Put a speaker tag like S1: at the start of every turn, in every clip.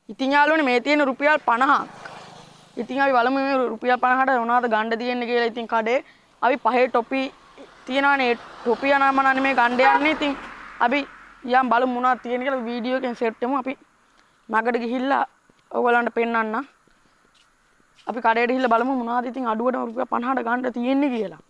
S1: ඉතින් යාළුවනේ මේ තියෙන රුපියල් 50ක්. ඉතින් අපි බලමු මේ රුපියල් 50ට මොනවද ගන්න තියෙන්නේ කියලා. ඉතින් කඩේ අපි පහේ ටොපි තියනවානේ. ටොපි යනමනනේ මේ ගන්න යන්නේ. ඉතින් අපි යම් බලමු මොනවද තියෙන්නේ කියලා වීඩියෝ එකෙන් සෙට් වෙමු. අපි මගට ගිහිල්ලා ඔයගලන්ට පෙන්නන්න. අපි කඩේට ගිහිල්ලා බලමු මොනවද ඉතින් අඩුවට රුපියල් 50ට ගන්න තියෙන්නේ කියලා.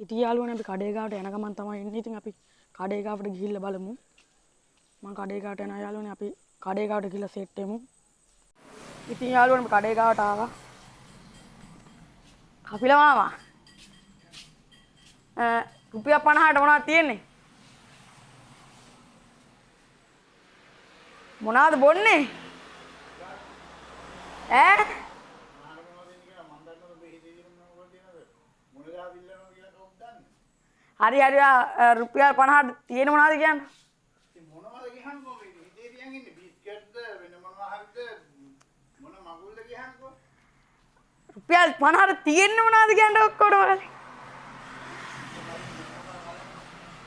S1: ඉතින් යාළුවනේ අපි කඩේ ගාවට යන ගමන් තමයි ඉන්නේ. ඉතින් අපි කඩේ ගාවට ගිහිල්ලා බලමු. මම කඩේ ගාවට යනවා යාළුවනේ. අපි කඩේ ගාවට ගිහිල්ලා සෙට් වෙමු. ඉතින් යාළුවනේ අපි කඩේ ගාවට ආවා. කපිල මාමා. රුපියල් 50ට මොනවද තියෙන්නේ? මොනවද බොන්නේ? ඈ? හරි හරි රුපියල් 50ට තියෙන මොනවද කියන්නේ?
S2: මොනවද ගහන්නකෝ මේ ඉතේ තියන් ඉන්නේ බිස්කට්ද වෙන මොනවා හරිද මොන මගුල්ද ගහන්නකෝ
S1: රුපියල් 50ට තියෙන්නේ මොනවද කියන්නේ ඔක්කොටම?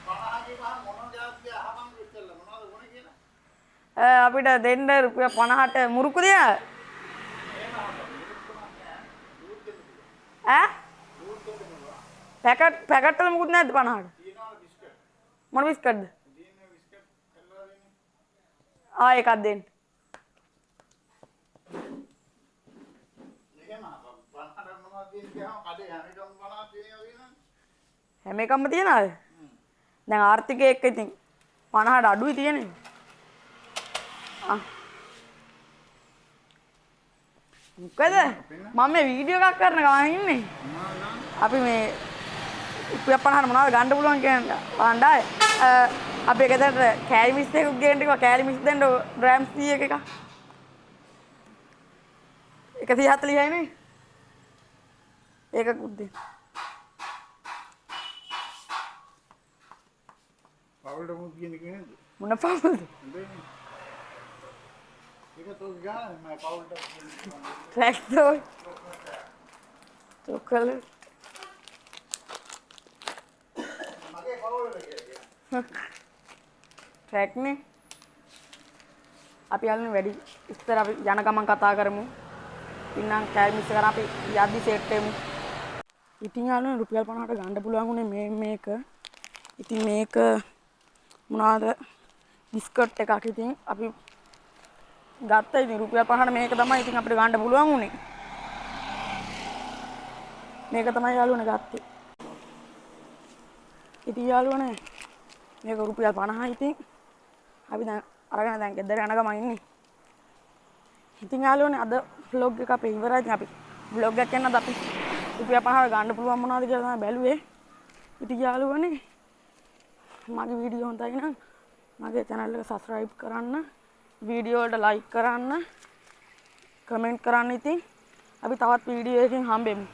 S2: 50 ගිහම මොන જાතිය අහපන් ඉස්සෙල්ලා මොනවද ඕනේ කියලා
S1: අපිට දෙන්න රුපියල් 50ට මුරුක්කු දෙනවා. ඈ? පැකට් වල මොකුත් නැද්ද 50ට?
S2: තියනවා බිස්කට්
S1: මොන බිස්කට්ද?
S2: තියෙන බිස්කට් කල්ලා දෙන්නේ
S1: එකක් දෙන්න.
S2: එහෙම 50ට මොනවද තියෙන්නේ ගහම කඩේ හැමෝටම 50 තියෙනවා කියනවනේ
S1: හැම එකක්ම තියනවාද? දැන් ආර්ථිකය එක්ක ඉතින් 50ට අඩුයි තියෙන්නේ. මොකද මම මේ වීඩියෝ එකක් කරන ගමන් ඉන්නේ. අපි මේ රුපියල් 50ට මොනවද ගන්න පුළුවන් කියන්නේ බලන්නයි. අපි එකදට කෑලි මිස් එකක් ගේන්න කිව්වා. කෑලි මිස් දෙන්න ග්‍රෑම්ස් 100 එකක්. 140යි නේ. ඒකකුත් දෙන්න.
S2: පවුලට මුත් කියන්නේ නේද
S1: මොන පවුලද?
S2: ඒක තෝ ගාන මම පවුලට
S1: ट्रैक्टर चोकल
S2: මගේ පවුලට කියලා
S1: ट्रैक ने අපි යාළුවනේ වැඩි ඉස්සර අපි යන ගමන් කතා කරමු. ඉන්නම් කෑලි මිස් කරන් අපි යද්දි සෙට් වෙමු. ඉතින් යාළුවනේ රුපියල් 50ට ගන්න පුළුවන් උනේ මේක. ඉතින් මේක මොනවාද බිස්කට් එකක්. ඉතින් අපි ගත්තා. ඉතින් රුපියල් 50ට මේක තමයි ඉතින් අපිට ගන්න පුළුවන් උනේ. මේක තමයි යාළුවනේ ගත්තේ. ඉතින් යාළුවනේ මේක රුපියල් 50යි. ඉතින් අපි දැන් අරගෙන දැන් ගෙදර යන ගමන් ඉන්නේ. ඉතින් යාළුවනේ අද vlog එක අපේ ඉවරයි. ඉතින් අපි vlog එකක් යනද අපි රුපියල් 50ට ගන්න පුළුවන් මොනවද කියලා තමයි බැලුවේ. ඉතින් යාළුවනේ මගේ වීඩියෝ හොඳයි නම් මගේ channel එක subscribe කරන්න, වීඩියෝ වලට like කරන්න, කමෙන්ට් කරන්න. ඉතින් අපි තවත් වීඩියෝ එකකින් හම්බෙමු.